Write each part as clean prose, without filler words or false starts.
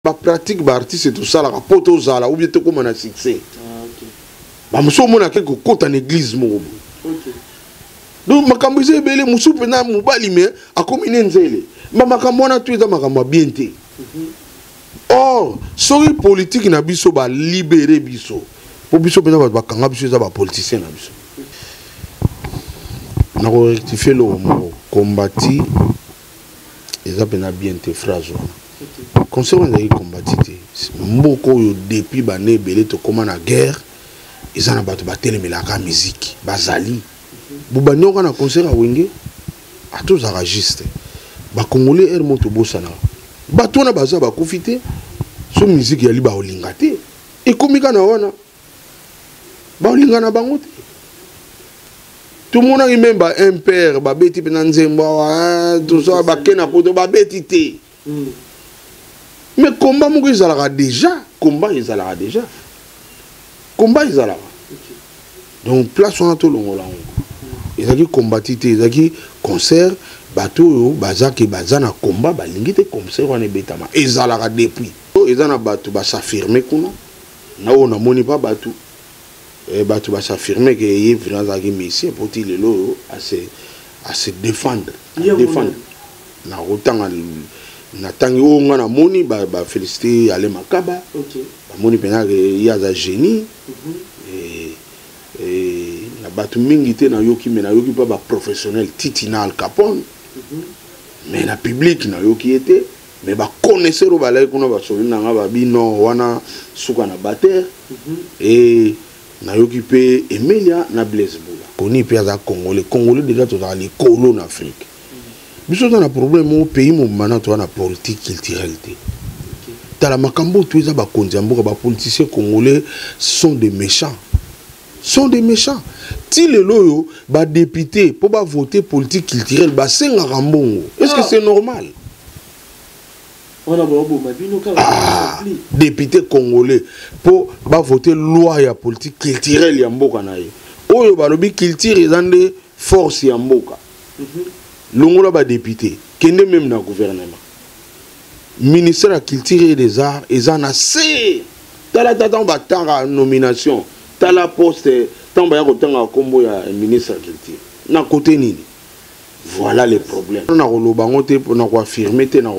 ba pratique ba artiste tout ça la poto zala ou bien te comme un succès. Ba muso mona ke ko kota na église mo. OK. Donc makambo ze belé musu pena mobali me a komine nzele. Ma makambo na tu eza makambo bien te. Or, soki politique na biso ba libérer biso. Pour biso pena ba kanga biso eza ba politicien na biso. Na ko rectifier le mot combati eza pena bien te phrase. Conseil on a combattu mboko yo depuis bané belé to koma na guerre ils en a battu batele melaka musique bazali bubani on a concert à wenge à tous enregistré ba congolais er moto bosana bato na baza ba profiter so musique ya li ba olingate e komika na wana ba olingana bango te tout le monde a même ba un père ba beti pena nzemba tout ça ba kena poto ba beti te. Mais combat moko ezalaka déjà, combat ezalaka déjà. Combat ezalaka. Donc place on a tout longo là. Ezaki combatité, ezaki concert, bateau yo bazaki bazana combat balingi te concert on ebetama. Ezalaka depuis. Ezana bateau ba s'affirmer kuna. Na on a moni pas bateau. Et bateau ba s'affirmer que y vraiment zaki messie pour ti lelo à se défendre. Défendre. Na otanga natangi onga na moni ba féliciter ale makaba. OK. Ba moni pena que ya za génie. Et na batu mingi te na yoki mais na yoki pas ba professionnel Titina Al Capone. Mais na public na yoki était mais ba connaisseur ba lai kuna ba solina nga ba bino wana suka na bater. Et na yoki pe Emilia na Blaise Boula. Koni pe za Congolais déjà to za les colons en Afrique. Biso dans un problème au pays mon maintenant tu as la politique culturelle. Dans la makambo tu es ba kondiambo ba politiciens congolais sont des méchants. Sont des méchants. Si les loyo ba député pour ba voter politique culturelle ba senga rambongo. Est-ce que c'est normal? Député congolais pour ba voter loi ya politique culturelle ya mboka na ye. Oyo ba lobi culture ezande force ya mboka. Longola ba député, kende même na gouvernement. Ministère de la Culture et des Arts, ils en ont assez. Tala tanga nomination, tala poste, tamba ya kotanga kombo ya ministre de la Culture. Na côté nini. Voilà les problèmes. Na kolobango te pour na ko affirmer te na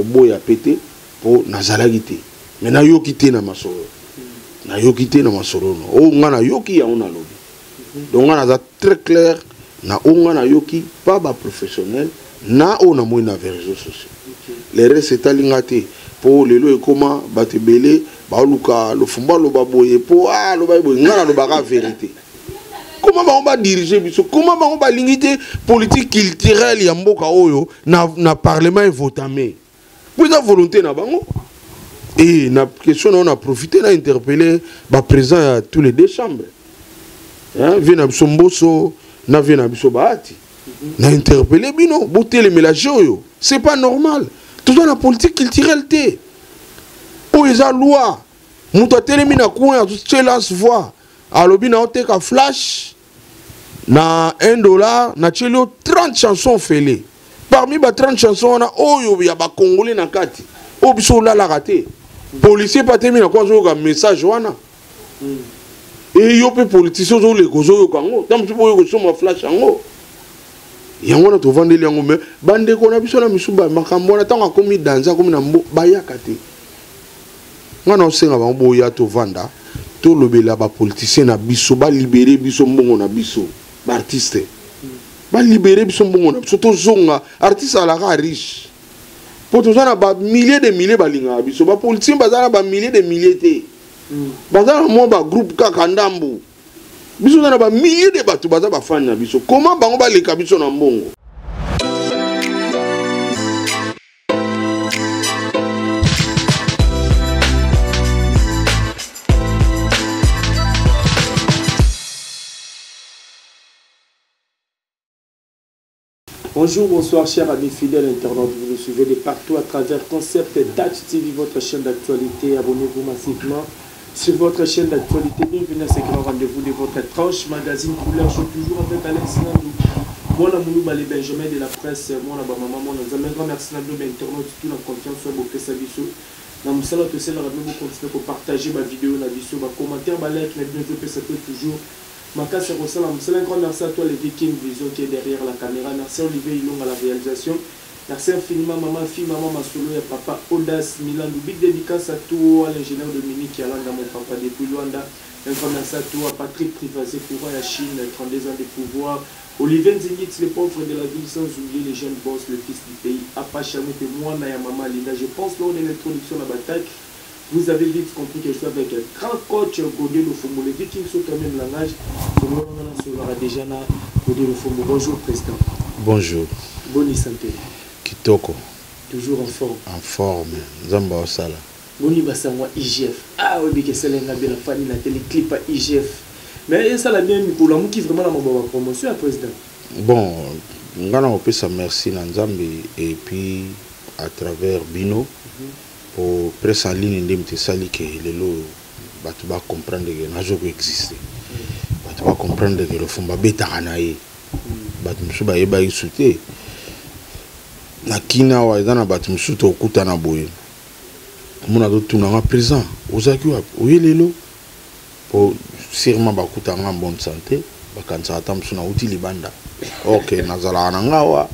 boya pété pour na zalagité. Mais na yoki te na masolo. Na yoki te na masolo. O ngana yoki ya ona lobi. Donc on a très clair. Na onga na yoki pas ba professionnel na ona mo na réseaux sociaux. Les restes c'est alingate pour lelo e comment batebele ba luka lo fumba lo baboye pour lo baboye ngana lo ba vérité. Comment ba on va diriger biso? Comment ba on va limiter politique culturelle ya mboka oyo na parlement et votamé. Vous avez volonté na bango. Et na question on a profité na interpeller ba président à tous les deux chambres. Hein, vient na Somboso na vient na biso baati na interpeller bino botele mélanger yo c'est pas normal tout dans la politique culturelle té o eza loi muto telemi na kuna tu lance voix alobi na oteka flash na $1 na chelo 30 chansons félé parmi ba 30 chansons na oyo ya ba congolais na kati o biso la la raté policier pas temi na kwa zo ka message wana. Et yo pe politicien zo le gozo yo kango tam tu boyo go soma flash ango yango na to vandeli yango me bande ko na biso na misuba makambo na tanga komi danza komi na mbo bayaka te ngana osenga ba boya to vanda to lobela ba politicien na biso ba libérer biso mbongo na biso ba artiste ba libérer biso mbongo na biso to zonga artiste ala ka riche pour to zana ba milliers de milliers ba linga biso ba politicien ba zana ba milliers de milliers te. Bazana mo ba groupe kaka ndambu biso na ba milliers de bato baza ba fan na biso comment bango ba leka biso na mbongo. Bonjour, bonsoir chers amis fidèles internautes, vous nous suivez de partout à travers Concept Touch TV, votre chaîne d'actualité. Abonnez-vous massivement sur votre chaîne d'actualité. Bienvenue à ce grand rendez-vous de votre tranche magazine couleur. Je suis toujours avec Alex Nandou. Moi, la Mounou Balé Benjamin de la presse, moi, la maman, moi, nous avons un grand merci à nos internautes, tout la confiance, au Boké Sabiso. na musala to sala rabbi vous continuer pour partager ma vidéo na biso ba commentaire ba like na bientôt ça peut toujours makasi rosala musala. Un grand merci à toi les Viking Vision qui est derrière la caméra. Merci Olivier Ilong à la réalisation. Merci infiniment maman fille maman Masolo et papa Audace Milan. Big dédicace à toi l'ingénieur Dominique qui a dans mon papa depuis Luanda. Un grand merci à toi Patrick Privazé pour la Chine 32 ans de pouvoir. Olivier Nzingit, les pauvres de la ville, sans oublier les jeunes boss, le fils du pays. Apachamé que moi, Naya Mama Linda. Je pense lors de l'introduction de la bataille, vous avez vite compris que je suis avec un grand coach Godé Lofomo. Les Vikings sont quand même langage. On aura déjà là Godé Lofomo. Bonjour, président. Bonjour. Bonne santé. Kitoko. Toujours en forme. En forme. Zamba Osala. Boni Basangwa IGF. Ah oui, que c'est l'un de la famille, la téléclip à IGF. Mais ça la bien pour l'amour qui vraiment la promotion à président. Bon, on peut ça merci Nanzambi et puis à travers Bino pour presse en ligne de sali que les lots tu vas comprendre que n'a jamais existé. Tu vas comprendre que le fond va bêta anaï. Tu me souviens pas y sauter. Na kina wa dans na tu me souviens au coup na boye. Mon ado tout na présent. Ozaki wa oui les lots pour sûrement bakuta en bonne santé bakanza atamsu na uti libanda ok nazala nangawa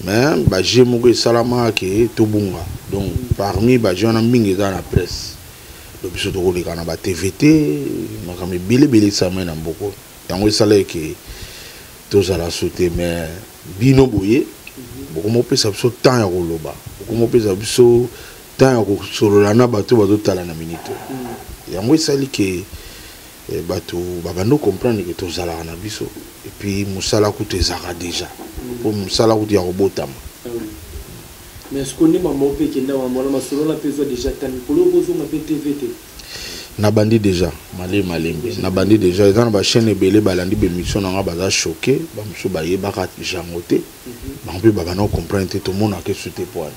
mais ba jemugo salama ke tobunga donc parmi ba jona mingi dans la presse le biso to ko na ba TVT makami bile sama na mboko yango sala ke tozala sauter mais bino boye boko mo pesa biso temps ya koloba boko mo pesa biso temps ya ko solola na bato bazotala na minute yango sali ke bato babando comprendre que tozala na biso et puis musala kutu ezaka déjà pour musala kutu ya robotama. Mais est-ce qu'on est maman pe kenda wa mona masolo la peso déjà tani polo bozo ma TVT na bandi déjà malembe na bandi déjà dans ba chaîne ebele balandi be mission na baza choqué ba muso ba yebaka jangote ba mpe babano comprendre te tout monde a que sauter poil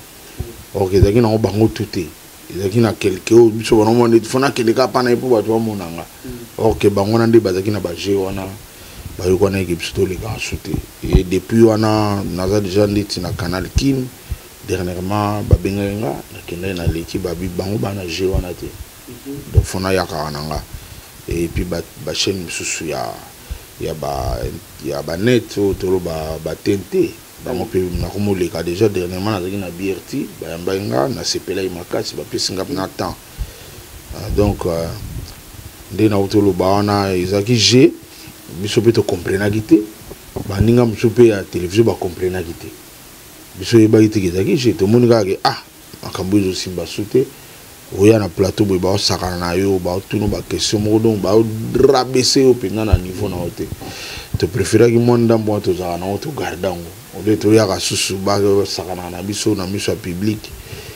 ok zaki na bango touté ezaki na quelque chose biso bana mona fona keleka pana ipo bato ba monanga ok bango na nde bazaki na baje wana bayoko na équipe surtout les gars sauté et depuis wana naza déjà nditi na canal Kim dernièrement babenga na kenda na l'équipe babi bango bana je wana te donc fona yaka nanga et puis ba chaîne misusu ya ba net to ba TNT bango pe na komoleka déjà dernièrement nazaki na BRT bayamba na sepela imakasi ba pesinga na temps donc nde na utolo baona ezaki G biso pe to comprendre gité baninga biso pe ya télévision ba comprendre gité biso yeba gité ezaki G to monika ke makambo ezo simba sute oya na plateau boy ba sakana na yo ba tunu ba question mo donc ba rabaisser au penga na niveau na hote to préférer ki monde mo to za na to gardango o de to ya ka susu ba sakana na biso na miso public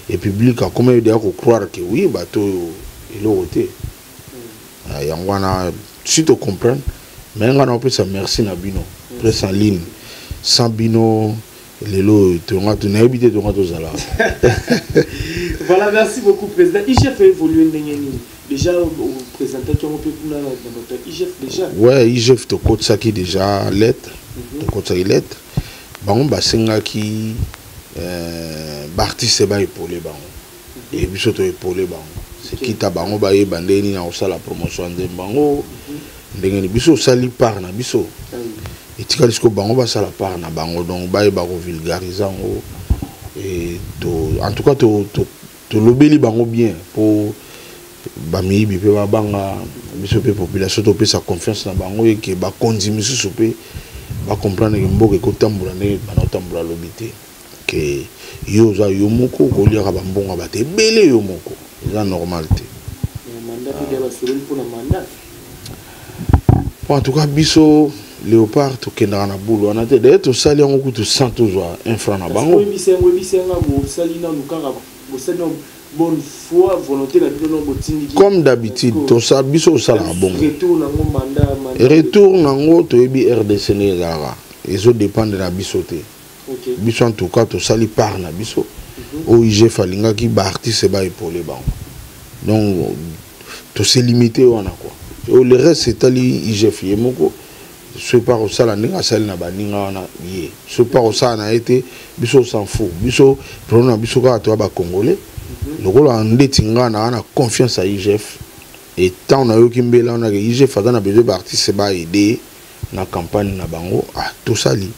et public a comment de ko croire que oui ba to ilo hote yangwana si to comprendre mais ngana peut ça merci na bino presse en ligne sans bino lelo to ngatu na habité to ngatu zala. Voilà, merci beaucoup président. IGF a évolué déjà au présentation on peut pour la IGF déjà. Ouais, IGF to code ça qui déjà lettre, to code ça lettre. Bango basenga ki artiste ba épauler bango. Et biso to épauler bango. C'est qui ta bango ba e bandeni na osala promotion de bango. Ndenge ni biso sali par na biso. Et tikali sko bango ba sala par na bango donc ba e ba ko vulgariser ngo. Et en tout cas to lobeli bango bien pour bami bi pe ba banga biso pe population to pe sa confiance na bango et que ba konzi susu pe ba comprendre que mboka ko tambula ne bana tambula lobité que yo za yo moko ko lira ba mbonga ba te belé yo moko c'est normalité mandat pe ba solo pour la mandat en tout cas biso Léopard to kenda na boulot on a te de to sali on ko to 100 toujours un franc na bango oui bisenga bo sali na lukanga bo sali bonne foi volonté la bino botindi comme d'habitude to sa biso sala bon retour nango mandat retour nango to ebi RDC ne zara ezo dépendre na biso te OK biso en tout cas to sali par na biso o IGF falinga ki ba artiste ba épauler bango donc to se limiter wana quoi et le reste c'est ali IGF yemoko ce par au sala ninga sala na baninga wana ye ce par au sala na été biso s'en fout biso prona biso ka to ba congolais lokola ndeti nga na confiance à IGF et tant on a eu kimbela on a IGF a besoin d'artistes ba aider na campagne na bango tout ça li.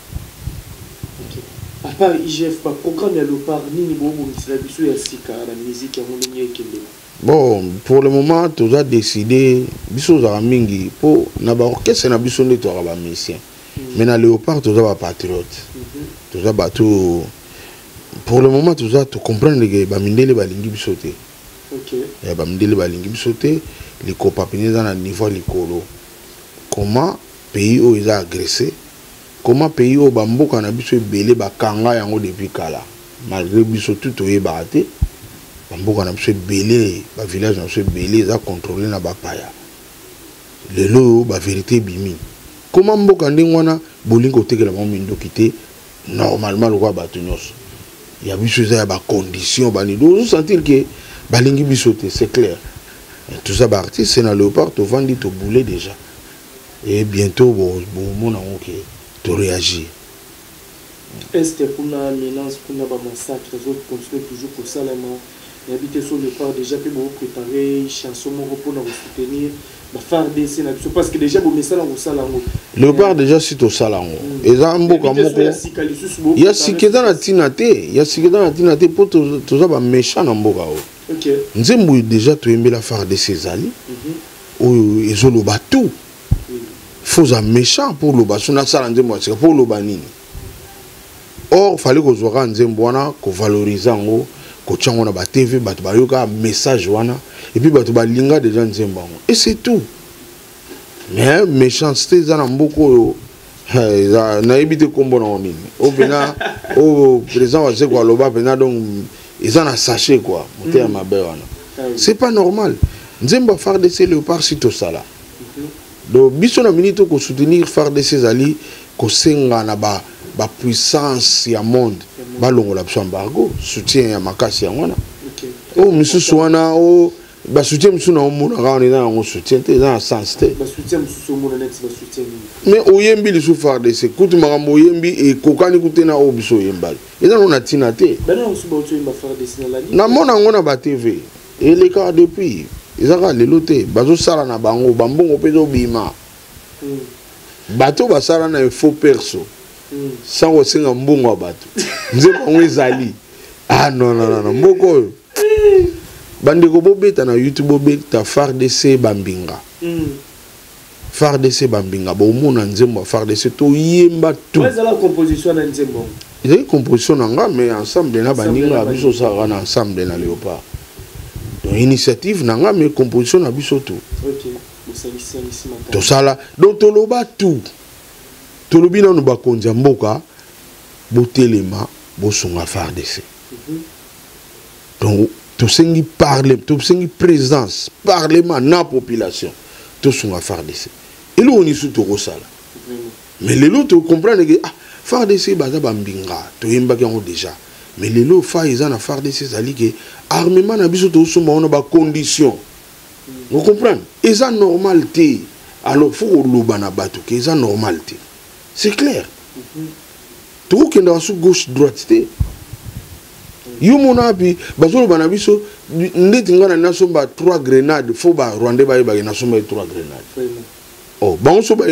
À part IGF, par programme ya Léopard nini bo la biso ya sika la musique ya molingi ekende. Bon, pour le moment tout a décidé biso za mingi po na ba orchestre na biso ndeto ba musicien. Mais na Léopard tout a ba patriote. Tout a ba tout pour le moment tout ça tu comprends que ba mindele ba lingi biso te. OK. Ya ba mindele ba lingi biso te les copapines dans niveau likolo. Comment pays où ils ont agressé, comment pays où bamboka na biso belé ba kanga yango depuis kala. Malgré biso tout oye baate, bamboka na biso belé, ba village na biso belé za contrôler na ba paya. Lelo ba vérité bimi. Comment mboka ndingwana bolingo tekela mo mindo kité normalement le roi batunyos. Il y a biso za ba condition bani do sentir que balingi biso te c'est clair. Et tout ça ba artiste c'est na Léopard to vandi to bouler déjà. Et bientôt bon tu réagis. Est-ce que pour la menace pour la massacre les autres continuent toujours pour ça là mais habiter sur le phare déjà puis vous préparer chanson pour nous soutenir ba faire des scènes parce que déjà vous message dans ça là Léopard déjà c'est au salango et ça mboka moko il y a sikeda na tinate il y a sikeda na tinate pour tout ça ba méchant na mboka OK nzembo déjà tu aimer la faire de ces ali ou ezolo batou faut un méchant pour le bas na sala nzembo c'est pour le banini or fallait que zoka nzembo wana ko valoriser ngo ko tchango na ba TV bato ba yoka message wana et puis bato ba linga déjà nzembo et c'est tout mais méchanceté za na mboko na ebité kombo na nini o pena o président wa zeko aloba pena donc ils en a sachet quoi moteur mabe wana c'est pas normal nzembo faire de ces Léopard si tout ça là. Donc, biso na minute ko soutenir faire de ces alliés ko senga na ba puissance ya monde ba longola biso embargo soutien ya makasi ya wana oh misusu wana oh ba soutien misusu na omona ka on na ngo soutien te na sens te ba soutien misusu omona net ba soutien mais oyembi li sou faire de ces kutu makambo oyembi e kokani kutena o biso yembali eza na tina te bana on suba oto yemba faire de ces la na mona ngona ba TV et les cas depuis ezaka lelo te bazo sala na bango bambongo pezo bima bato basala na faux perso sans osenga mbongo bato nze bango ezali non mboko bandeko bobeta na YouTube bobeta FARDC bambinga FARDC bambinga bomona nzembo FARDC to yemba tout ezala composition na nzembo ezali composition nanga mais ensemble na baninga biso sala na ensemble na Léopard. Donc initiative nanga mais composition na biso tout. OK. Tout ça là donc toloba tout. Tolobi na no bakonza mboka botelema bosunga FARDC. Donc to sengi parler, to sengi présence, parlement na population. To sunga FARDC. Et là on est sous to sala. Mais les autres comprennent que FARDC baza bambinga to yemba ki déjà. Mais les lots ils en a FARDC zali que armement na biso to suma on a ba condition. Vous comprenez? Et ça normalité. Alors faut loba na bato que ça normalité. C'est clair. Tout qui est sous gauche droite té. Yo mona bi bazolo bana biso ndeti ngana na somba 3 grenades faut ba Rwanda ba ba na somba 3 grenades. Oh, ba on so ba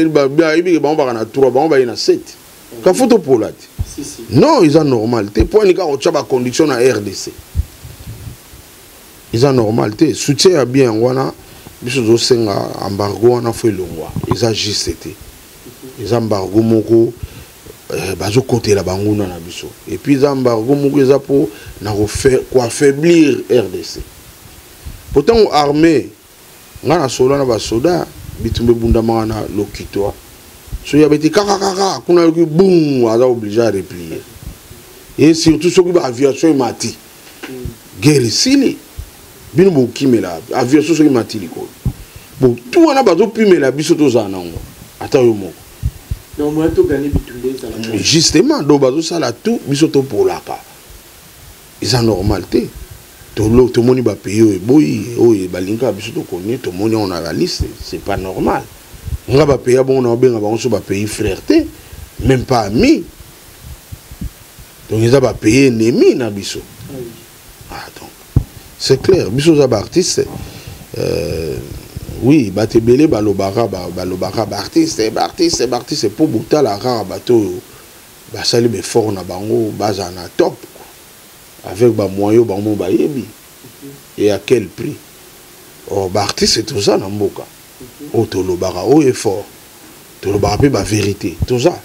ibi ba on ba na 3 ba on ba na 7. Ka photo polati. Si. Non, ils ont normalité. Pour une condition à RDC. Ils ont normalité. Soutien à bien, wana, biso senga embargo wana fait longwa. Ils ont juste ils ont embargo moko bazo côté la banguna na biso. Et puis ils ont embargo moko ils ont pour na refaire quoi affaiblir RDC. Pourtant armée, ngana solo na ba soda bitumbe bundama na lokitwa. So il y avait des kakakaka, qu'on a eu boum, on a obligé à replier. Et surtout ceux qui ont aviation mati. Guerre ici, bien beaucoup qui met la aviation ceux qui mati l'école. Bon, tout on a pas pu mettre la biso tous en angle. Attends un mot. Donc moi tout gagner bitumbe ça. Justement, donc bazo ça là tout biso to pour la ka. Ils ont normalité. Tout le monde va payer boy, oui, balinka biso to connaît, tout le monde on a la liste, c'est pas normal. On va payer bon on va payer frèreté même pas ami donc ils va payer ennemi na biso donc c'est clair. Biso za artiste. Oui, batebele balobara artiste pour bouta la rare bateau. Basali be fort na bango, baza na top. Avec ba moyo bango ba yebi. Et à quel prix? Oh, artiste c'est tout ça na mboka. Oh tolobara, oh est fort. Tolobara pe ba vérité, tout ça.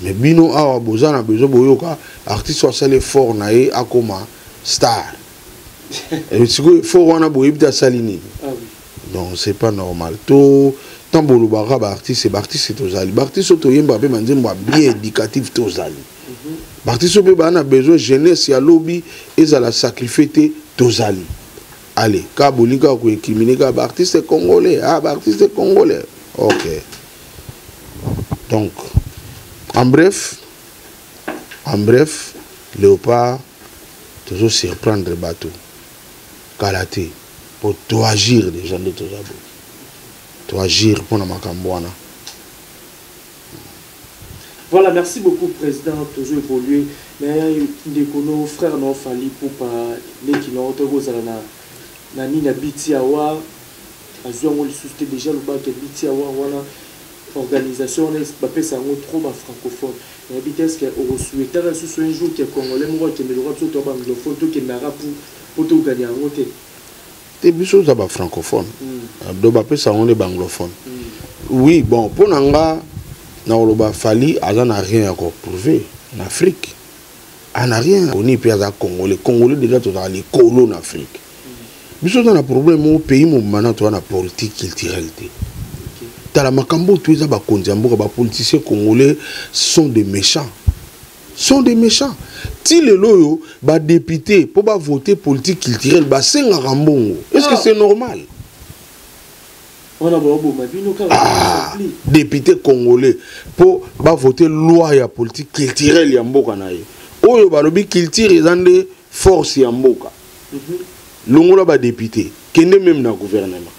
Mais bino awa bozana bezo boyoka artiste soit sale fort na e akoma star. Et si vous faut wana boyibta salini. Donc c'est pas normal. Tout tant bolobara ba artiste c'est tozali. Artiste to yemba pe manzemba bien éducatif tozali. Artiste pe ba na besoin jeunesse ya lobby ezala sacrifier tozali. Allez, kabolika ko ekimine ka ba artiste congolais, artiste congolais. OK. Donc en bref, Léopard toujours surprendre le bateau. Kalaté pour tout agir des gens de tout d'abord. Tout agir pour la Macambouana. Voilà, merci beaucoup, Président. Toujours évolué. Mais nos frères n'ont fallu pour pas les qui n'ont pas été nani na Bitiawa. Azouan suscité déjà le bac Bitiawa. Voilà. Organisation, on est ça trop francophone. Mais est-ce qu'on souhaite un jour que les Congolais qui ne droit de anglophone, qui n'a pas pour tout gagner en côté. C'est des choses francophone. Donc ça on est anglophone. Oui, bon, pour Nanga, n'a fallu, elle n'a rien encore prouvé en Afrique. Elle n'a rien. On est plus à Congolais. Congolais déjà tous les colons en Afrique. Mais ça on a un problème au pays où maintenant tu as la politique culturelle. Dans la Macambo, tous les politiciens congolais sont des méchants. Sont des méchants. Si les loyaux, les députés, pour voter politique culturelle, c'est un rambongo. Est-ce que c'est normal? Député congolais, pour voter loi et politique culturelle, Oyo balobi culture ils ont des forces yamboka. Longola ba député, kende même na gouvernement.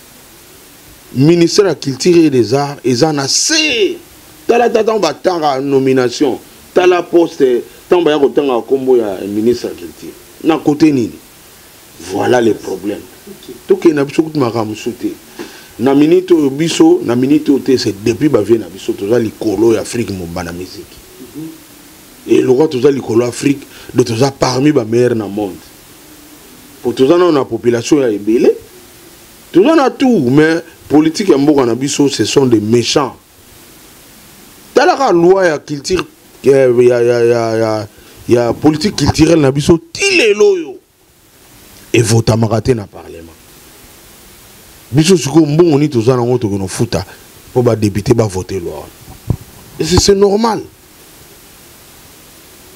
Ministère de la Culture et des Arts, ils en ont assez. Tala tata nomination, tala poste, tamba ya kotanga kombo ya ministre de la Culture. Na côté nini. Voilà les problèmes. Tout que na biso kutu makamu soute. Na minute biso, na minute ote c'est depuis ba vie na biso toza likolo ya Afrique mo bana musique. Et le roi toza likolo Afrique, de toza parmi ba meilleurs na monde. Pour toza na la population ya ebele. Toza na tout mais politique ya mboka na biso ce sont des méchants. Talaka loi ya culture ya politique culturelle na biso tile loyo et vota makate na parlement. Biso siko mbongo ni toza na ngoto kono futa pour ba député ba voter loi. Et c'est normal.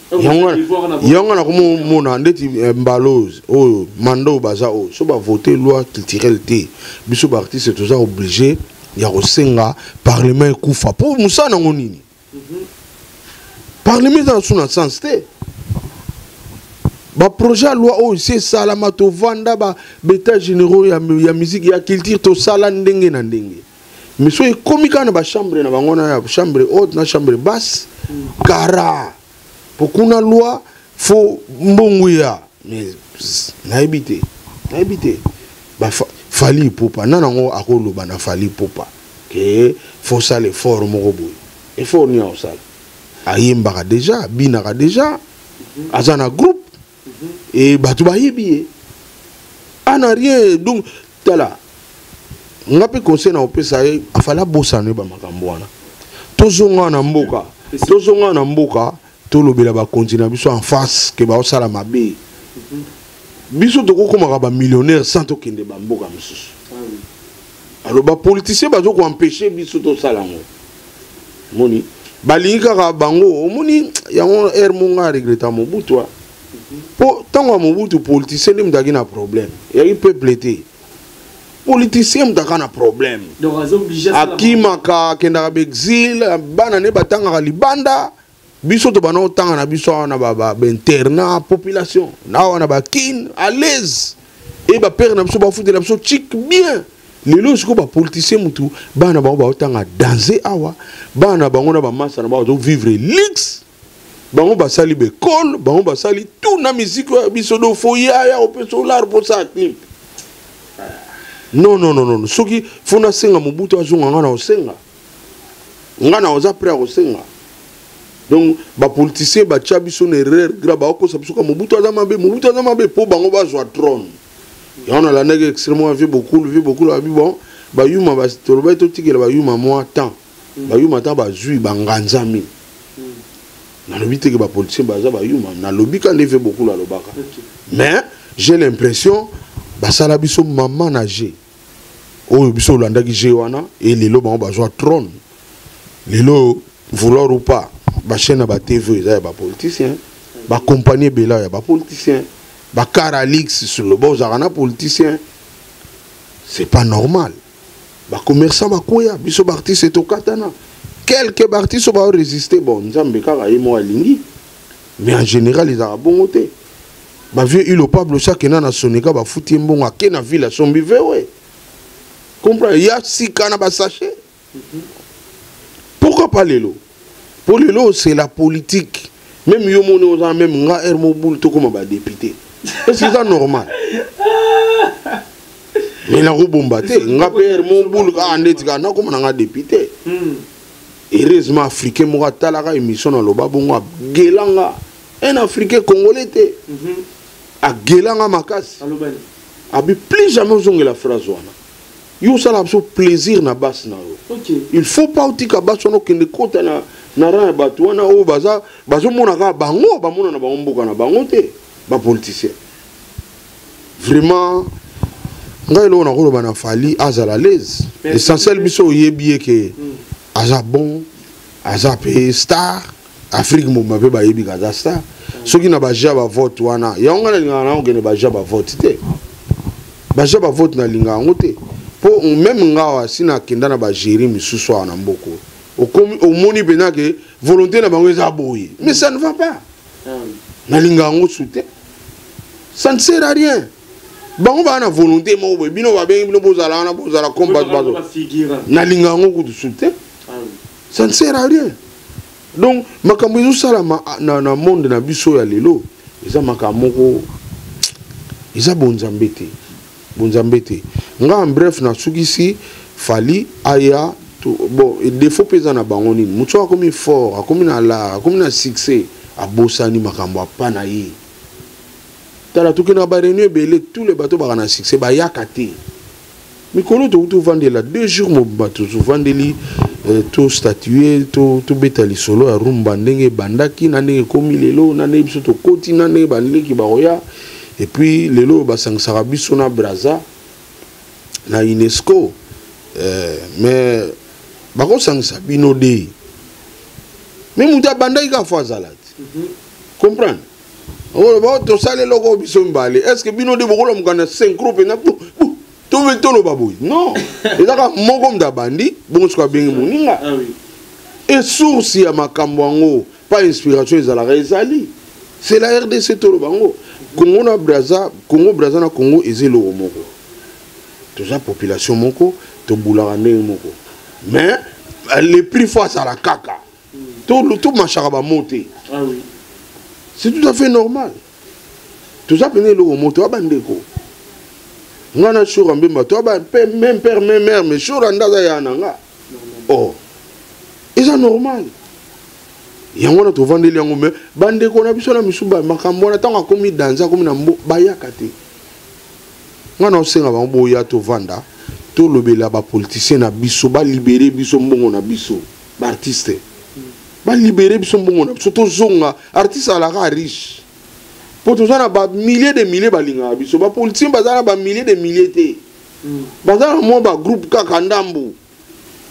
Yonga na komo mona ndeti mbaloz o mando baza o so ba voter loi culturelle té biso ba artiste toza obligé ya kosenga parlement kufa pour musa na ngonini parlement dans son sens té ba projet loi o c'est salama to vanda ba beta généraux ya musique ya culture to sala ndenge na ndenge mais so ekomika na ba chambre na bangona ya chambre haute na chambre basse kara pour qu'on a loi, faut mbonguya. Mais naibité. Fali popa. Nanango akolo bana fali popa. Que faut ça les fort morobo. Il faut ni au sal. Ayembara déjà, binara déjà. Azana groupe. Et batuba yebiye. Ana rien donc tala. Ngape conseil na opesa afala bosane ba makambwana. Tozonga na mboka. Tozonga na mboka. Tout le monde va continuer en face que va ça la mabe. Biso to ko komaka ba millionnaire sans to kende ba mboka mususu. Alors ba politicien ba zo ko empêcher biso to sala ngo. Moni balinga ka bango moni yango monga regreta Mobutu. Po tango Mobutu politicien nem dagi na problème. Ya il peuple été. Politicien mtaka na problème. Donc raison obligé akima ka kenda ba exil bana ne batanga ka libanda. Biso to bana otanga na biso na ba internat population na wana ba kin à l'aise et ba père na biso ba foutre na biso chic bien lelo siko ba politicien mutu bana ba otanga danser awa bana bango na ba massa na ba vivre luxe bango basali bekol bango basali tout na musique ya biso do foya opeso lar pour ça clip non non non non soki fona senga Mobutu azonga ngana osenga ngana oza prêt à osenga donc ba politicien ba tia biso na erreur grave ba ko sabiso ka Mobutu aza mabe po bango bazwa trône et on a la nègre extrêmement vu beaucoup la bon ba yuma ba toloba to tikela ba yuma moi temps ba yuma temps ba zui ba nganzami na lobi te que ba politicien ba za ba yuma na lobi quand il fait beaucoup la lobaka mais j'ai l'impression ba sala biso maman nager o biso landa ki je wana et lelo bango bazwa trône lelo vouloir ou pas ba chaîne ba TV za ba politicien ba compagnie bela ya ba politicien ba Caralix sur le bord zarana politicien c'est pas normal ba commerçant ba koya biso ba artiste to katana quelques artistes vont résister bon nzambe kaka ye mo alingi mais en général ils ont bon côté ba vieux il au pablo chaque na sonika ba futi mbongo ake na ville sombi vewe comprends ya sikana ba sachet pourquoi pas lelo pour lelo c'est la politique même yo moni oza même nga hermo boul to comme ba député est-ce que c'est normal mais la robombaté nga père mon boul ka andetika na comme na député heureusement africain mo talaka émission na loba bongo gelanga un africain congolais té a gelanga makasi abi plus jamais ozonge la phrase wana yo sala so plaisir na bas na yo il faut pas utika bas ono kende kota na ran batu wana o baza mona ka bango ba mona na bango mboka na bango té ba politicien vraiment ngai lo na ko ba na fali azala l'aise l'essentiel biso yebié que aza bon aza pe star Afrique mo mabe ba yebi kaza star soki na ba jaba vote wana ya ngana linga na ngene ba jaba vote te ba jaba vote na linga ngote po même ngawa sina kenda na ba gérer misusu na mboko au moni bena que volonté na bango eza boye mais ça ne va pas na linga ngo soute ça ne sert à rien bango ba na volonté mo boye bino ba bengi bino bozala na bozala combat bazo na linga ngo ku soute ça ne sert à rien donc makambo ezo sala na monde na biso ya lelo eza makambo ko eza bonzambe te nga en bref na sukisi fali aya bon défaut pesa na bango nini mutu akomi fort akomi na la akomi na succès abosani makambo apana ye tala tuki na ba réunion belé tous les bateaux ba na succès ba yakate mikolo to vandela 2 jours mo bato to vandeli to statuer to betali solo ya rumba ndenge bandaki na ndenge komi lelo na ndenge biso to koti na ndenge bandeki baroya et puis lelo basangsaka biso na Braza na UNESCO mais bakosangisa bino de mais muta bandaki ka fois zalati comprendre o ba to sale loko biso mbale est-ce que bino de bokolo mukana 5 groupe na tout le temps baboui non et là moko mda bandi bon soit bien moninga et source ya makambo ngo pas inspiration ezala ezali c'est la RDC to bango Congo na Braza na Congo ezelo moko toute la population moko to bulaka ndenge moko mais les prix face à la caca tout machaka ba monter c'est tout à fait normal tout ça peine le moto abandeko ngana shura mbimba to ba même père même mère mais shura ndaza ya nanga oh c'est normal yango na to vandeli yango me bande ko na biso na misuba makambo na tanga komi danza komi na bayaka te ngana osenga ba boya to vanda to lobela ba politicien na biso ba libérer biso mbongo na biso ba artiste ba libérer biso mbongo na biso to zonga artiste ala ka riche pour tout ça na ba milliers de milliers balinga biso ba politicien bazana ba milliers de milliers te bazana mo ba groupe kaka ndambo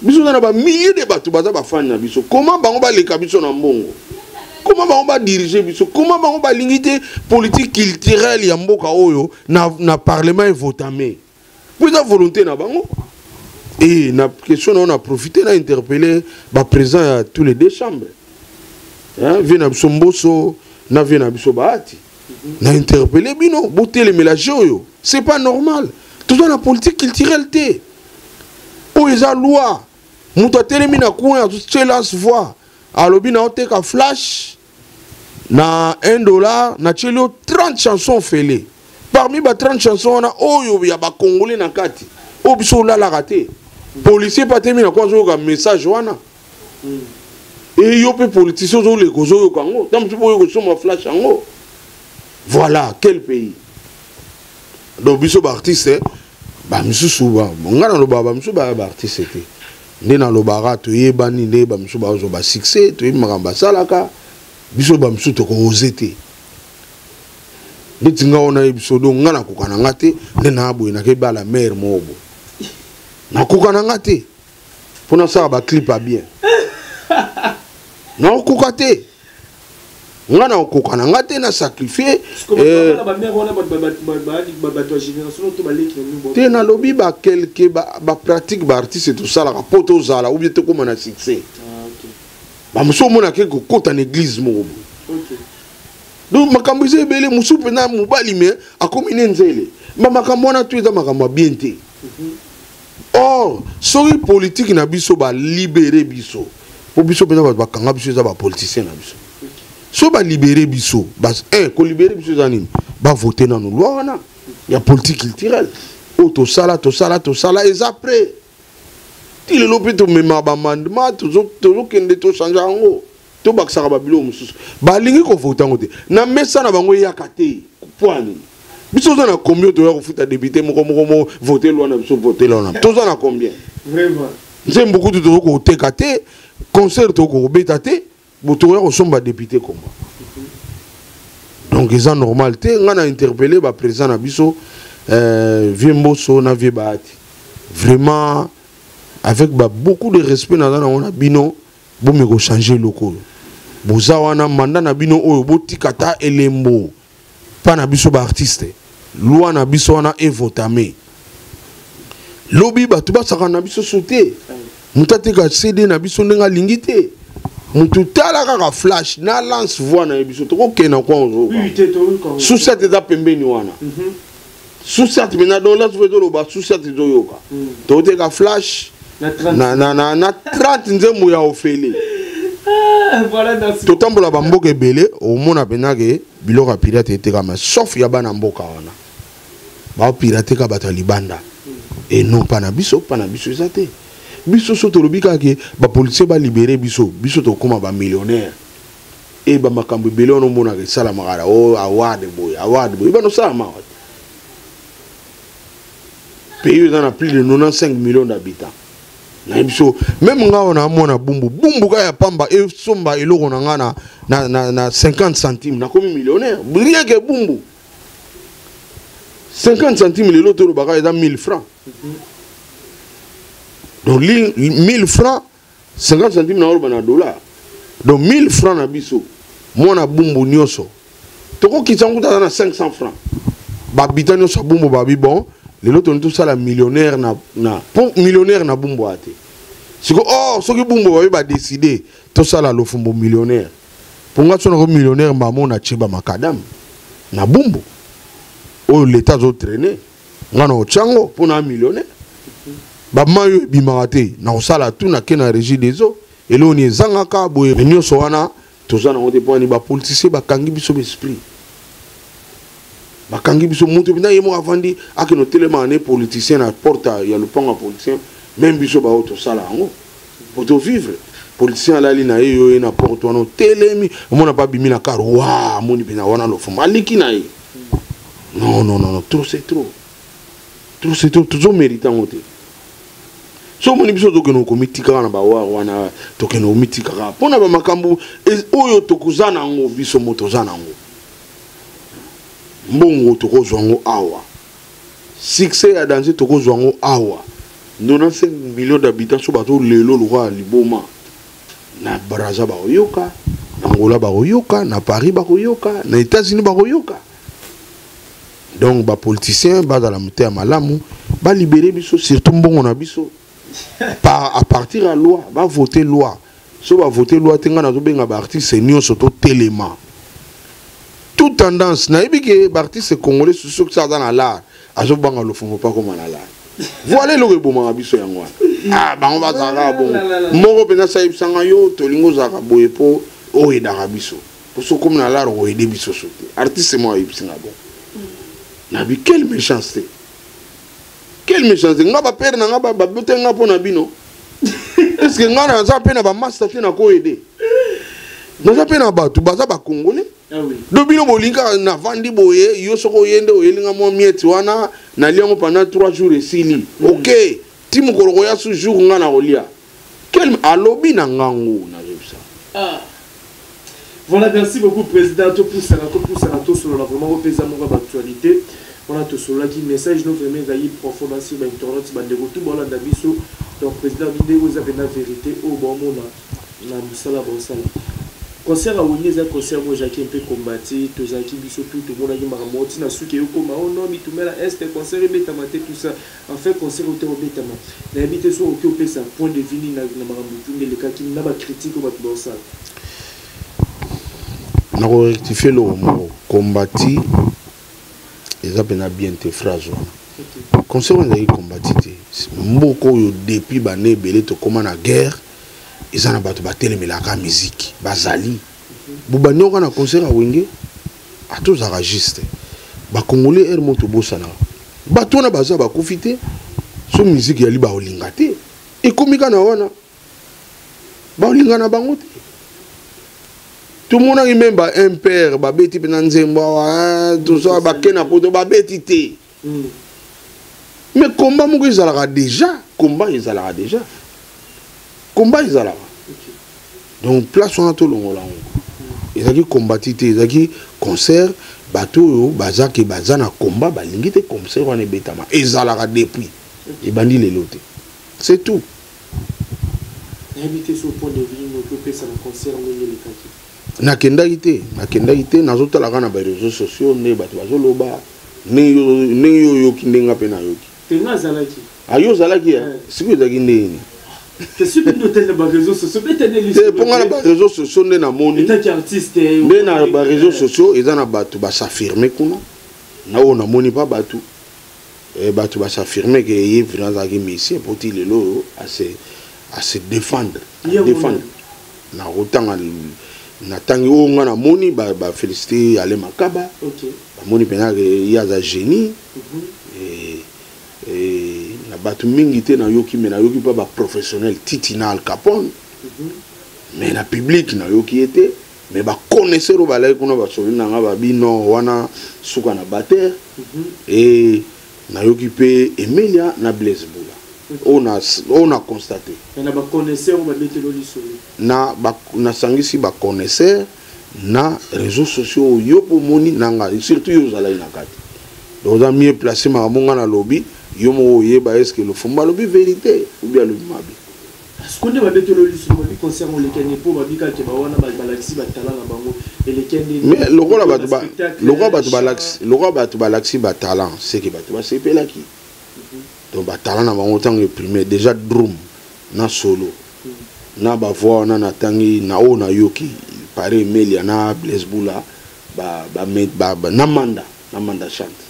biso na ba milliers de bato baza ba fan na biso comment bango ba leka biso na mbongo comment bango ba diriger biso comment bango ba lingité politique culturelle ya mboka oyo na parlement votame pour la volonté na bango et na question on a profité na interpeller ba président à tous les deux chambres hein vient biso mboso na vient biso baati na interpeller bino boter les mélange oyo c'est pas normal tout dans la politique culturelle té o eza loi muto telemi na coin tu lance voix alobi na oteka flash na $1 na tchelio 30 chansons fêlées. Parmi les 30 chansons, on a oh y a ba Congolais na kati. Oh biso la la raté. Policier pas terminé quoi un message wana. Et yo pe politicien zo le gozo yo kango. Tam tu boyo so ma flash ango. Voilà quel pays. Donc biso ba artiste ba misusu ba ngana lo ba misusu ba artiste té. Ndena lo bara to yebani nde ba misusu ba zo ba succès to yimaka salaka. Biso ba misusu to ko osete. Nditinga ona ebisodo ngana kokana ngate ndena abo ina ke ba la mer mobo. Na kokana ngate. Pona ça ba clip a bien. Non kokate. Ngana kokana ngate na sacrifier te na lobi ba quelque ba pratique ba artiste tout ça la poto zala ou bien te comme na succès. Ba muso mona ke ko kota na église mobo. Donc makambo ze belé musu pena mobali me akomine nzele. Ma makambo na tu eza makambo bien te. Or, sorry politique na biso ba libérer biso. Pour biso pena ba kanga biso eza ba politicien na biso. So ba libérer biso, bas ko libérer biso zanini, ba voter na no loi wana. Ya politique culturelle. O to sala et après. Ti le lopi to mema ba mandement to kende to changer ngo. To baksa ba bilo mususu. Ba lingi ko voter ngote. Na mesa na bango yakate. Poani. Biso na combien de heures foot à débuter mo voter loi na biso voter loi na. To na combien? Vraiment. J'aime beaucoup de to ko tekate, concert to ko betate. Botoya osomba député comme donc ils ont normalité on a interpellé ba président na biso Viemboso na Viebati vraiment avec beaucoup de respect na on a bino bo me ko changer loko boza wana mandat na bino oyo botikata elembo pa na biso ba artiste loi na biso wana evotame lobi ba tuba saka na biso sauter mutate ka CD na biso ndenga lingité mututala kaka flash na lance voix na biso to ko kena kwa ozo sous cette étape pembeni wana sous cette mena do la tuvedo lo ba sous cette zo yoka to te ka flash na 30 nzembo ya ofele voilà dans to tambola ba mboka ebele o mona penake biloka pirate te kama sauf ya bana mboka wana ba pirate ka bata libanda et non pas na biso ezate biso soto lobika ke ba policier ba libérer biso to koma ba millionnaire et ba makambo belé on mona ke sala magara o award boy ba no sala ma pays dans plus de 95 millions d'habitants na biso même nga on a mona bumbu ka ya pamba e somba eloko na ngana na 50 centimes na komi millionnaire rien que bumbu 50 centimes le loto baka eza 1000 francs. Donc 1000 francs 50 centimes na orba na dollar. Donc 1000 francs na biso mona bumbu nyoso toko kitsangu ta na 500 francs ba bitano so bumbu ba bi bon le loto tout ça la millionnaire na pour millionnaire na bumbu ate siko oh soki bumbu ba décider tout ça la lofumbu millionnaire pour nga so na millionnaire ba mona chiba makadam na bumbu oh l'état zo traîner ngana ochango pour na millionnaire ba mayo bimate na osala tout na kena régie des eaux et là on est zangaka boye nyo so wana tozana on dépend ni ba politicien ba kangi biso esprit ba kangi biso mutu bina yemo avandi akeno telema ne politicien na porta ya le panga politicien même biso ba auto sala ngo pour vivre politicien la lina yo na porto no telemi on n'a pas bimi na car wa moni bina wana lo fuma aliki na yi non trop c'est trop toujours méritant ngote so moni biso to keno komitika na ba wana to keno mitika pona ba makambu oyo to kuzana ngo biso moto zana ngo mbongo to kozwa ngo awa succès ya danger to kozwa ngo awa 95 millions d'habitants so bato lelo lokwa liboma na Baraza ba oyoka na Angola ba oyoka na Paris ba oyoka na États-Unis ba oyoka donc ba politicien ba dans la montée malamu ba libérer biso surtout mbongo na biso à partir de la loi, va voter loi. Si on va voter loi, on va artiste senior surtout téléma. Toute tendance, na que artiste congolais sur que ça dans la l'art, à ce moment le font pas comme la l'art. Voilà le bon abisso yango. Ah bah on va zara bon. Moko pena saïb sangayo, tolingo zara boyepo, o et d'arabiso. parce que comme na l'art au début société artiste moi il singa bon na bi quelle méchanceté nga ba père na nga ba botenga pona bino est-ce que nga na za pe na ba master te na ko aider na za pe na batu baza ba congolais ah oui do bino bolinga na vandi boye yo soko yende oyelinga mo mieti wana na liango pendant 3 jours et sili OK timu koroko ya su jour nga na olia quel alobi na ngangu na ça ah voilà, merci beaucoup, Président. Tout pour ça, sur la vraiment représentation de l'actualité. On a tout sur la message, nous vraiment d'ailleurs profondément sur l'internet, tout bon là d'abisso. Donc, Président, vidéo vous avez la vérité au bon moment. La musala bon sala. Concert à Wuniza, concert où Jacques un peu combattu, tout ça qui biso tout le monde a dit maramoti na suki yo koma oh non mi tout mela est concert betamate tout ça. En fait, concert au betama. Na habité sur au opé ça point de vue na maramutu les cas qui n'a pas critique au bon sala. Na rectifier le mot combattu ils appellent bien tes phrases concert on a combattu mboko yo depuis bané belé to comment na guerre ils en a battu batele mais la musique bazali bubani on a concert à wenge à tous aragiste ba congolais er moto bosana bato na baza ba kufite so musique ya liba olingate et komika na wana ba olingana bango. Tout le monde a même un père, babeti penanzemba, tout ça, bakena poto babeti te. Mais combat moko izalaka déjà, combat izalaka déjà. Combat izalaka. Donc place on a tout longo là. Ezaki combattre te, ezaki concert, bato yo bazaki bazana combat balingi te concert wana betama. Ezalaka depuis. Et bandi les loté. C'est tout. Invité sur point de vue, nous peut ça le concert on les kaki. nakendaki te nazotalaka na ba réseaux sociaux ne bato bazoloba ne yo yoki ndenga pe na yoki tenga zalaki ayo zalaki siko ezaki ndeni c'est sûr que hôtel na ba réseaux sociaux peut-être c'est pour na ba réseaux sociaux nde na moni tant qu'artiste nde na ba réseaux sociaux eza na bato ba s'affirmer kuna na o na moni pas bato bato ba s'affirmer que y vraiment zaki messie pour ti lelo à se défendre na otanga na tangi o nga na moni ba féliciter ale makaba OK ba moni pena que ya za génie na batu mingi te na yoki mais na yoki pas ba professionnel titina Al Capone mais na public na yoki était mais ba connaisseur ba la kuna ba soli na nga ba bino wana suka na bater et na yoki pe Emilia na Blaise Bula. On a constaté. On a connaisseur, on va mettre le lit na sangisi ba connaisseur na réseaux sociaux yo pour moni nanga surtout yo zala ina kati. Donc on a mieux placé ma monga na lobby yo mo yeba est-ce que le fumba lobby vérité ou bien le mabi. Parce qu'on va mettre le lit sur le concernant les Kenyans pour babika ke ba wana ba balaxi ba talala bango et les Kenyans. Mais le roi batu balaxi ba talent c'est que batu ba sepela ki. Donc batala na bango tango imprimé déjà drum na solo na ba voix na tangi na o na yoki pare Melia na Blaise Bula ba na manda chante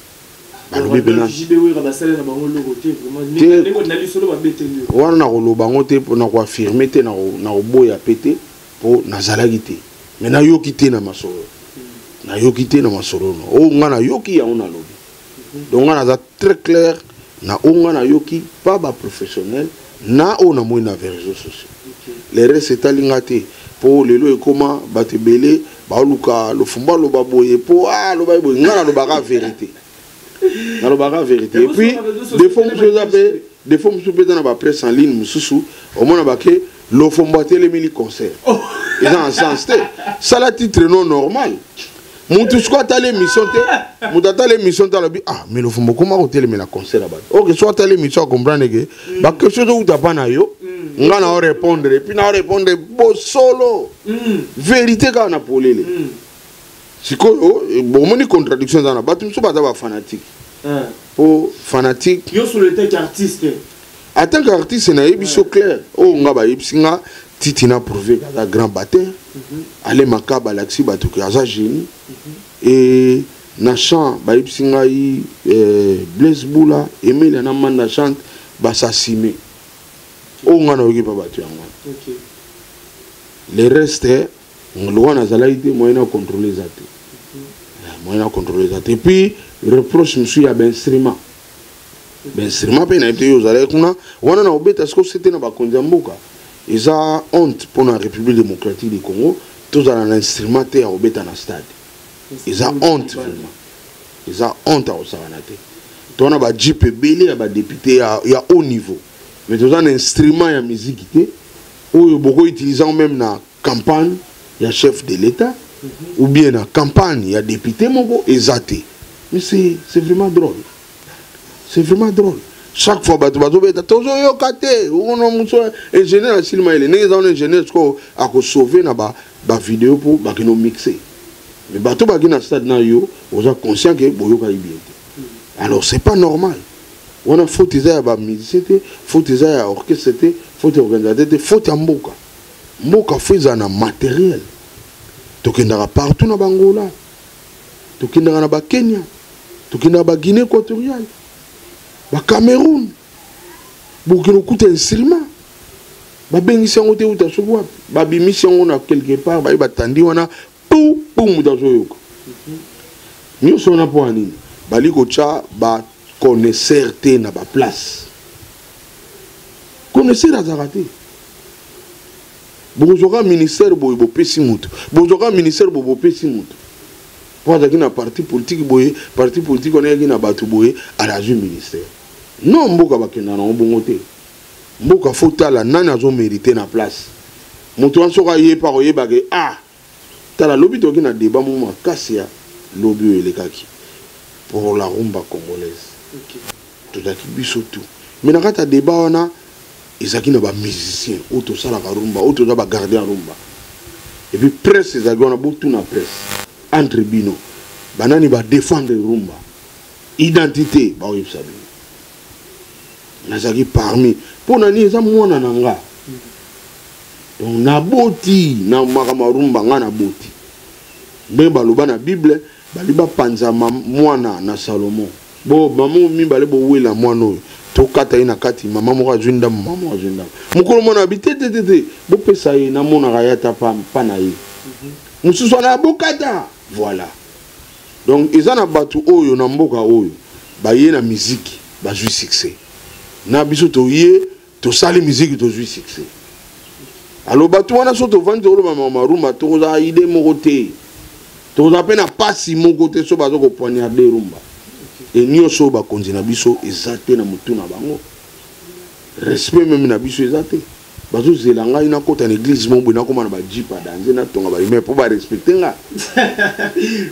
ba lobi bena jibewe ba sala na bango logo te vraiment ndeko na lisolo ba beteli wana na lo bango te na ko affirmer te na boya pété po na zalaki te mais na yoki te na masolo na yoki te na masolo no o nga na yoki ya ona lobi donc nga na très clair na onga na yoki pas ba professionnel na ona moi na réseaux sociaux les restes etalinga te po lelo e comment batebele ba luka lo fumba lo baboye po lo baboye ngana lo baka vérité na lo baka vérité et puis des fois je peux dans la presse en ligne mususu au moins ba ke lo fumba tele mili concert ils en sens ça la titre non normal. Moutou soit à l'émission, mais le fond comment on télé mais la concert là-bas. Ok, soit à l'émission comprendre que bah quelque chose où t'as pas na yo, on va répondre et puis on répondre beau solo. Vérité quand on a polé. C'est quoi bon mon contradiction dans la bas tu me pas d'abord fanatique. Oh fanatique. Yo sur le tech artiste. En tant qu'artiste na yebiso clair. Oh on va yebsinga titina prouvé la grand batteur. Allez makaba laxi bato ki aza génie et na chant ba yipsinga Blaise Bula Emilia na manda chante ba s'assumer o ngana oki pa bato yango. Les restes loi nazala ite moyen à contrôler ça moyen à contrôler ça et puis reproche monsieur ya instrument instrument pe na ite yo zala kuna wana na obeta ce que c'était na ba konza mboka eza honte pour la République démocratique du Congo tous un instrument te ya obeta na stade eza honte vraiment eza honte au savanate tona ba JP belé ba député ya haut niveau mais tous un instrument ya musique te ou beaucoup utilisant même na campagne ya chef de l'État ou bien na campagne ya député moko ezate mais c'est vraiment drôle c'est vraiment drôle chaque fois bato beta tozo yo kate on muso ingénieur silma il est dans ingénieur ko a ko sauver na ba vidéo pour ba kino mixer mais bato ba kina stade na yo oza conscient que boyo ka bien alors c'est pas normal on a faute ya ba musicien faute ya orchestre faute organisateur faute mboka mboka faiza na matériel tokendaka partout na Bangola tokendaka na ba Kenya tokendaka ba Guinée équatoriale ba Cameroun bokino kuta instrument ba bengisi yango te uta sobo ba bimisi yango na quelque part ba batandi wana pou muta soyoka nyo sona po anini bali ko cha ba connaisseur te na ba place connaisseur azarate bozoka ministère boye bo pesi mutu bozoka ministère bo pesi mutu pour ça na parti politique boye parti politique on est na batu boye à la ministère non mboka bakenda na bongo te mboka fotala nani azo mériter na place mutu ansoka ye pa oyeba ke tala lobi to na débat mo makasi ya lobi elekaki pour la rumba congolaise tout ça qui biso tout mais na kata débat wana ezaki na ba musicien auto sala ka rumba auto za ba garder rumba et puis presse ezaki wana beaucoup na presse entre bino banani ba défendre rumba identité ba oyisabi nazaki parmi pour nani eza mwana nanga donc na boti na makamarumba nga na boti mbe baloba na bible bali ba panza mwana na Salomon bo mamu mi bale bo wela mwana oyo tokata ina kati mama moko azwinda mama azwinda mukolo mwana habité tete bo pesa ye na mona rayata pa na ye mususu na bokata voilà donc ezana batu oyo na mboka oyo ba ye na musique ba jui succès na biso to ye to sali musique to jui succès alors batu wana so to vandi to mama marumba to za ide moko te to za pena pasi moko te so bazo ko poignarder rumba et nyoso ba konzina biso ezate na mutu na bango respect même na biso ezate bazo zelanga ina kota na église mo bina koma na ba jipa danze na tonga ba mais pour ba respecter nga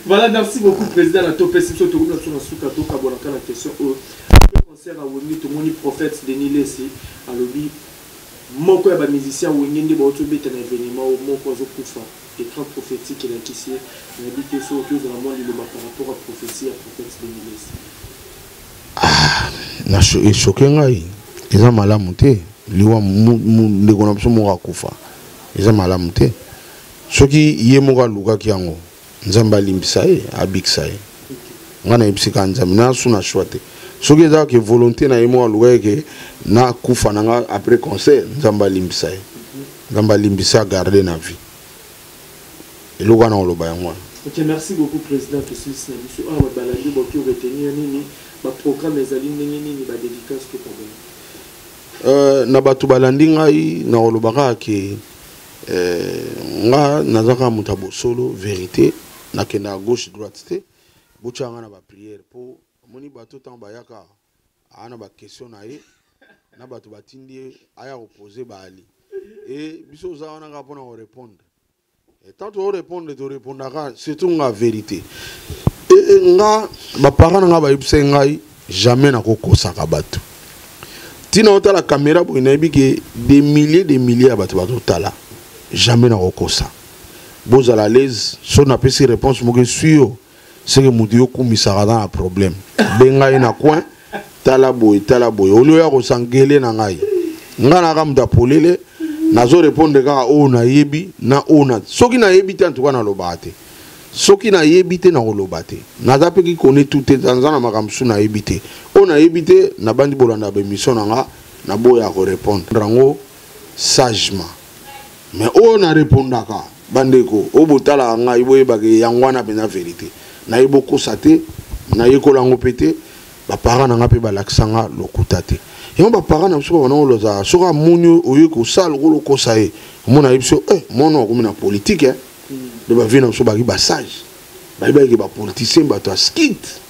voilà merci beaucoup président la topé siso to kuna sona suka to ka bona kana question au concert à Wongi to moni prophète Denis Lesi alobi moko ya ba musicien Wongi ndi ba to beta na événement moko zo kufa écran prophétique et qui c'est habité sur autour de la moindre de par rapport à prophétie à prophète Denis Lesi na choqué ngai eza malamu te liwa ndeko na biso moko akufa eza malamu te soki ye moko alukaki yango nzambe alimbisa ye abikisa ye nga na yebisika nzambe nasu na shwa te soki ezalaka volonté na ye moko alukaki ke nakufa na nga après concert nzambe alimbisa ye nzambe alimbisa agarde na vie eloko wana oloba yango wana. Ok, merci beaucoup président Tosis na biso on va balader beaucoup retenir nini ba programme ezali ndenge nini ba dédicace ko pardon na batu balandi ngai na olobaka ke nga nazaka mutabo solo vérité na kenda à gauche droite te bochanga na ba prière pour moni bato tant bayaka ana ba question na ye na batu batindi aya opposer ba ali et biso za wana ngapona ko répondre et tant to répondre to répondra surtout nga vérité et nga ba parents nga ba yipse ngai jamais na kokosaka bato tina otala caméra bo inabi ke des milliers à bato tala jamais na kokosa boza la l'aise so na pesi réponse mo ke suyo c'est que mutu yo kumisaka dans un problème benga ina coin tala boy olio ya ko sangele na ngai nga na kam da polele nazo répondre ka o na yebi na ona soki na yebi te en tout cas na lobate soki na yebite na kolobate naza pe ki connaît tout dans na makamsu na yebite o na yebite na bandi bolanda be mission nga na boya ko répondre rango sagement mais on a répondaka bandeko o botala nga iboye bage yangwana bena vérité na yeboko sate na yekola ngo pété ba parents na nga pe ba laksanga lokuta te et ba parents na biso bana oloza soka muni oyo ko sal ko ko sae mona biso mono ko na politique de ba vina biso ba ki ba sage ba ki ba politicien ba to skit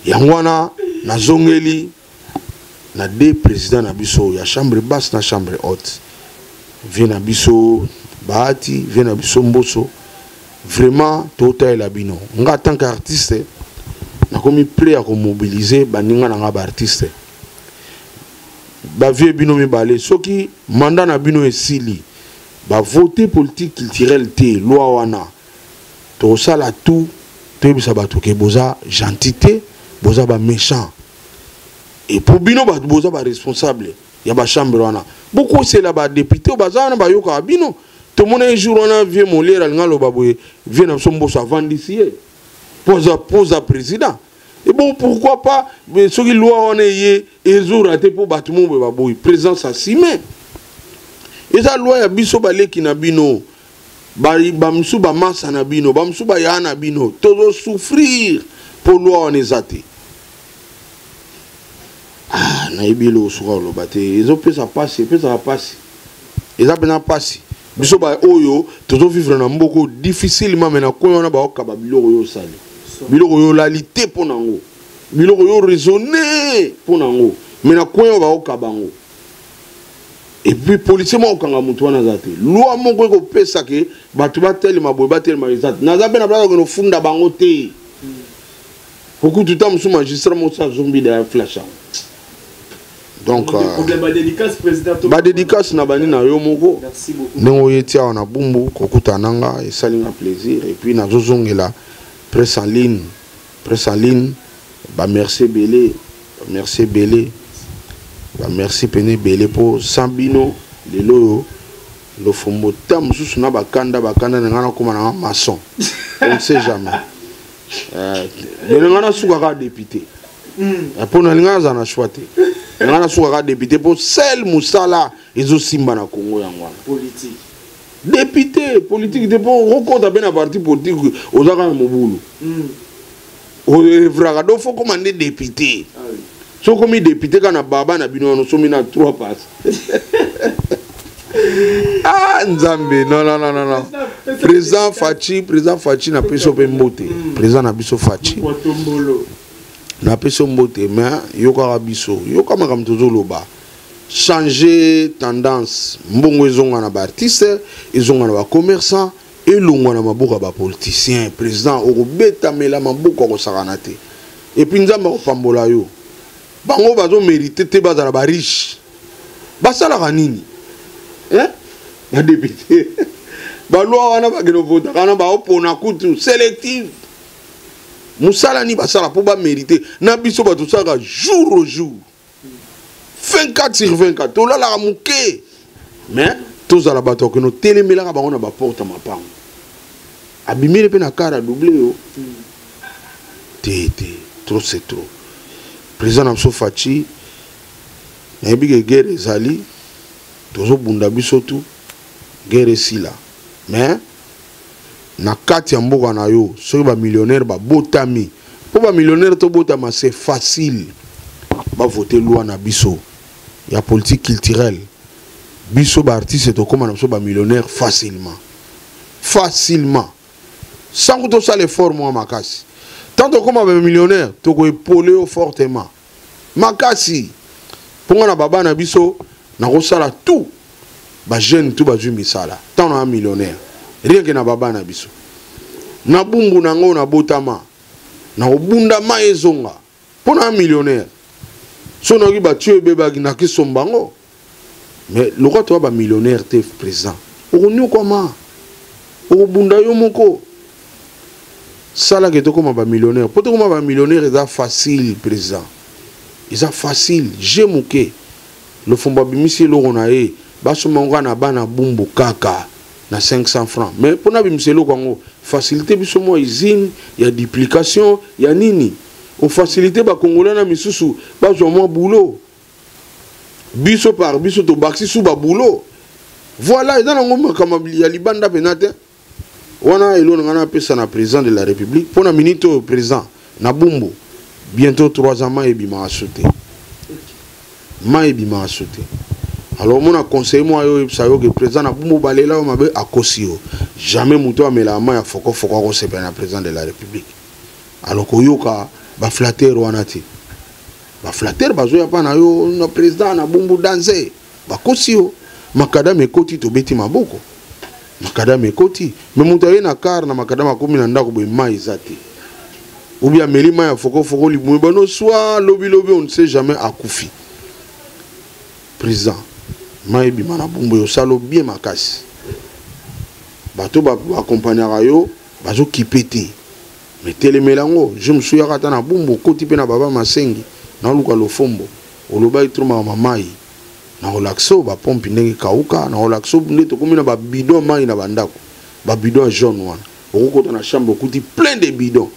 yangwana na zongeli na deux présidents na biso ya chambre basse na chambre haute vient na biso Bahati vient na biso Mboso vraiment tota la bino nga tant qu'artiste na komi prêt à mobiliser baninga na nga ba artiste ba vie bino mi balé soki mandat na bino esili ba voter politique culturelle te loi wana to sala tout te bisa bato ke boza gentité boza ba méchant et pour bino ba boza ba responsable ya ba chambre wana beaucoup c'est là ba député baza na ba yoka bino tout le monde un jour on a vu mon lire ngalo baboye vient na sombo sa vendici pose président et bon pourquoi pas ceux qui loi on est et jour raté pour bâtiment baboye présence assumée et ça loi ya biso baleki na bino ba msu ba massa na bino ba msu ba ya na bino todo souffrir pour loi on ezate ah na ibilo suka lo bate ezo pesa passe eza pena passe biso ba oyo tozo vivre na mboko difficilement mais na koyo na ba okaba biloko yo sali biloko yo lalité pona ngo biloko yo raisonner pona ngo mais na koyo ba okaba ngo et puis policier mo okanga mutu wana zate loi moko ko pesa ke batu bateli maboy bateli marizat na zabe na blaga no funda bango te beaucoup tout temps sous magistrat mo sa zombi de flash donc ba dédicace na bani na yo moko ndongo yetia na bumbu kokuta nanga et salinga plaisir et puis na zozongela presse en ligne ba merci belé ba merci pene belé pour sambino lelo lo fombo tam susu na bakanda na ngana kuma na maçon on ne sait jamais le ngana suka député pour na ngana za na choite ngana suka député pour seul musala ezo simba na Congo yangwana politique politique de bon reconta ben parti politique ozaka mobulu o evraga do faut commander député so comme député kana baba na bino no somi na 3 passes ah nzambe non président Fachi na peso pe mbote président na biso Fachi na peso mbote mais yoka biso yoka makamto zoloba changer tendance mbongo ezonga na ba artiste ezonga na ba commerçant et longwa na maboka ba politicien président okobeta mela maboka ko sakana te et puis nzamba ko pambola yo bango bazo mériter te bazala ba riche basala kanini ba député ba loi wana ba geno vote kana ba opona kutu sélective musala ni basala pour ba mériter na biso ba tout ça jour au jour 24 sur 24 to la la muke mais tous à la bateau que nous télémela ba on a ba porte ma pam abimile pe na cara doublé yo trop c'est trop président Amso Fachi na bi guerre ezali tozo bunda biso tout guerre sila mais na kati ya mboka na yo soki ba millionnaire ba botami po ba millionnaire to botama c'est facile ba voter loi na biso ya politique culturelle biso ba artiste to comme na biso ba millionnaire facilement sans que tout ça l'effort moi makasi tant comme ba millionnaire to ko épauler fortement makasi pour na baba na biso na ko sala tout ba jeune tout ba jumi sala tant na millionnaire rien que na baba na biso na bumbu na ngo na botama na obunda maezonga pour na millionnaire sono ki ba tuer beba ki na kisombango mais le roi toi ba millionnaire te présent onu comment obunda yo moko sala que to comme ba millionnaire pour to comme ba millionnaire est facile présent est facile j'aime que le fomba bimisi lo ronae ba somonga na bana bumbu kaka na 500 francs mais pour na bimisi lo kongo facilité biso mo usine ya duplication ya nini o facilité ba congolais na misusu ba zo mo boulot biso par biso to baxi sou ba boulot Voilà, ils ont un libanda penate. On a un président de la République. Pour un minute président, Nabumbo, bientôt 3 ans, Maïbima a sauté. Maïbima a sauté. Alors, mon conseil, moi, que le président Nabumbo Balela a Kosio. Jamais Mouto a mis la main à Foko c'est le président de la République. Alors, Koyoka, va flatter Rouanati. Va flatter, bazoya pas na yo, le président Nabumbo danser. Va Kosio. Makadam ekoti to beti maboko. Makadam ekoti. Mais mutaye na car na makadam akomi na ndako be mai zati. Ou bien melima ya foko libu bano soit lobby on ne sait jamais akufi. Président mai bi mana bumbo yo salo bien makasi. Bato ba accompagner yo bazo kipeti. Mais telemelango je me suis yakata na bumbo koti pe na baba masengi na luka lofombo. Oloba itroma mamai. Na relaxo ba pompe ndenge kauka na relaxo nde to komina ba bidon mai na bandako ba bidon jaune wana okota na chambre kuti plein de bidons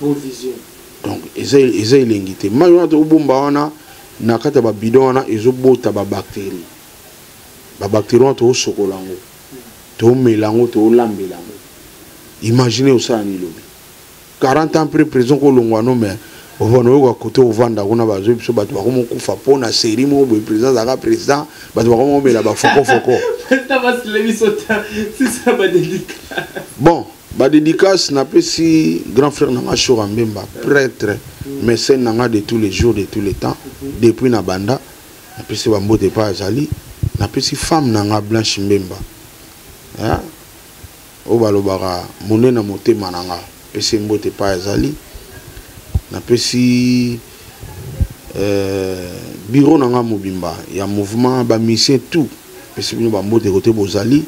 provision donc eza elengite mai wana to bomba wana na kata ba bidon wana ezobota ba bactéries wana to sokolango to melango to lambelango imaginez ça ni lobi 40 ans après prison ko longwano mais on côté au vanda on a besoin de battre comme kufa pour na série mo président zaka président battre comme mais là ba foko bon ba dédicace na pesi grand frère na Machora Mbemba prêtre mécène na de tous les jours de tous les temps depuis na banda na pesi ba mbote pa azali na pesi femme na Blanche Mbemba hein o balobara monena motema na pesi mbote pa azali na pesi bureau nanga mobimba ya mouvement ba mission tout pesi bino ba mbote côté bozali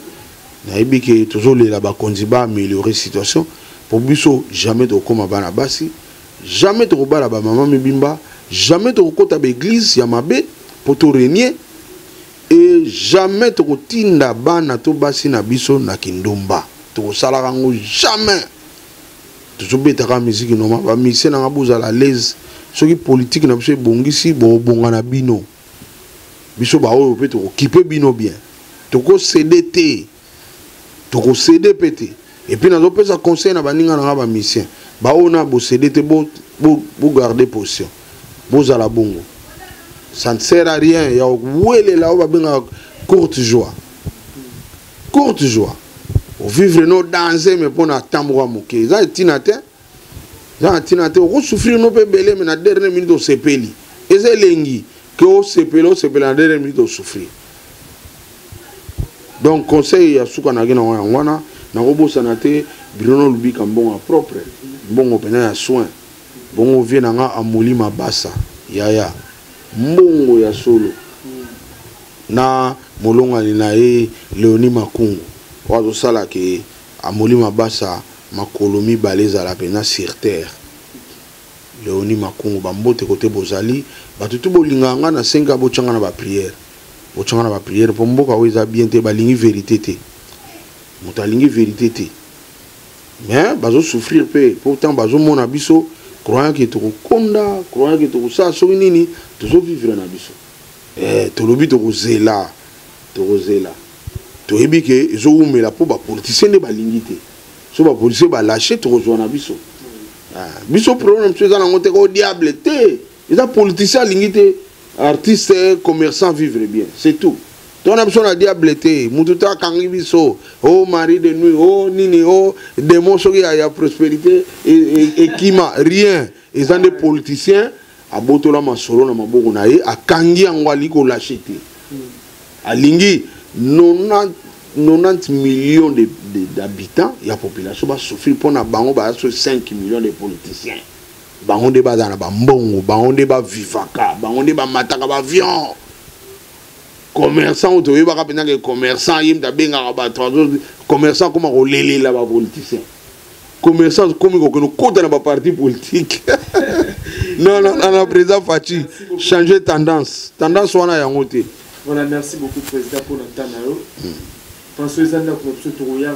na ebike tozolela ba konziba améliorer situation pour biso jamais to koma bana basi jamais to kobala ba maman mibimba jamais to kota ba église ya mabe pour to régner et jamais to kotinda bana to basi na biso na kindomba to sala rango jamais toujours betaka musique normal ba mission na boza la l'aise soki politique na biso bongisi bonga na bino biso ba oyo pe to occuper bino bien to ko CDT to ko CDPT et puis na zo pesa conseil na baninga na ba mission ba ona bo CDT bo garder position boza la bongo ça ne sert à rien ya wele la ba benga courte joie au vivre nos danser mais pour na tambwa moké za tinate on souffrir no pe belé mais na dernière minute au sepeli eze lengi que au sepelo na dernière minute au souffrir donc conseil ya suka na gina wana na robosa na te birono lubi kambonga propre bongo pena ya soin bongo vie na nga amoli mabasa yaya mbongo ya solo na molonga na e Leoni Makungu wazo sala ke amoli mabasa makolomi baleza la pena sur terre Leoni Makungu bambote côté bozali batutu bolinganga na senga bochanga na ba prière pour mboka weza bien te balingi vérité te mutalingi vérité te mais bazo souffrir pe pourtant bazo mona biso croyant que to konda croyant que to sa so nini to vivre na biso to lobi to zela to ebi ke zo umela po ba politicien de balingi te so ba politicien ba lâcher to zo na biso biso problème tu za na ngote ko diable te les politiciens lingi te artiste commerçant vivre bien c'est tout ton a besoin de diable te mututa kangi biso oh mari de nuit oh nini oh démon so ya prospérité et kima rien ils ont des politiciens a botola masolo na maboko na ye akangi angwali ko lâcher te alingi 90 millions d'habitants, il y a population qui souffre pour na bango ba 5 millions de politiciens. Bango de bazana ba mbongo, bango de ba vivaka, bango de ba mataka ba avion. Commerçant ou toyeba ka pena que commerçant yim ta benga ba commerçant comme ko lele la ba politicien. Commerçant comme ko no kota na ba parti politique. Non, président Fachi, changer tendance. Tendance wana yango te. Voilà, merci beaucoup président pour notre temps. François Zanda pour ce Touya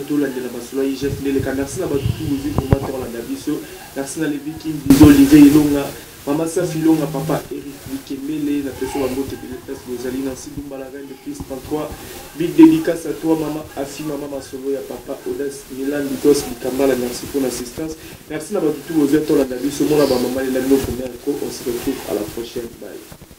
tout la de la Basula IGF les canards na ba tout vous pour mater la dabiso merci na les vikings Olivier Ilonga Maman Safilonga, papa Eric Wikemele, la personne à Mote de l'État, vous allez dans Sidumba, la reine de Christ 33. Big dédicace à toi, maman Afi, maman Masolo, et papa Odas, Milan, Bigos, Bikambala, merci pour l'assistance. Merci d'avoir tout vos êtres, la Dabi, ce monde là-bas, maman, et la on se retrouve à la prochaine. Bye.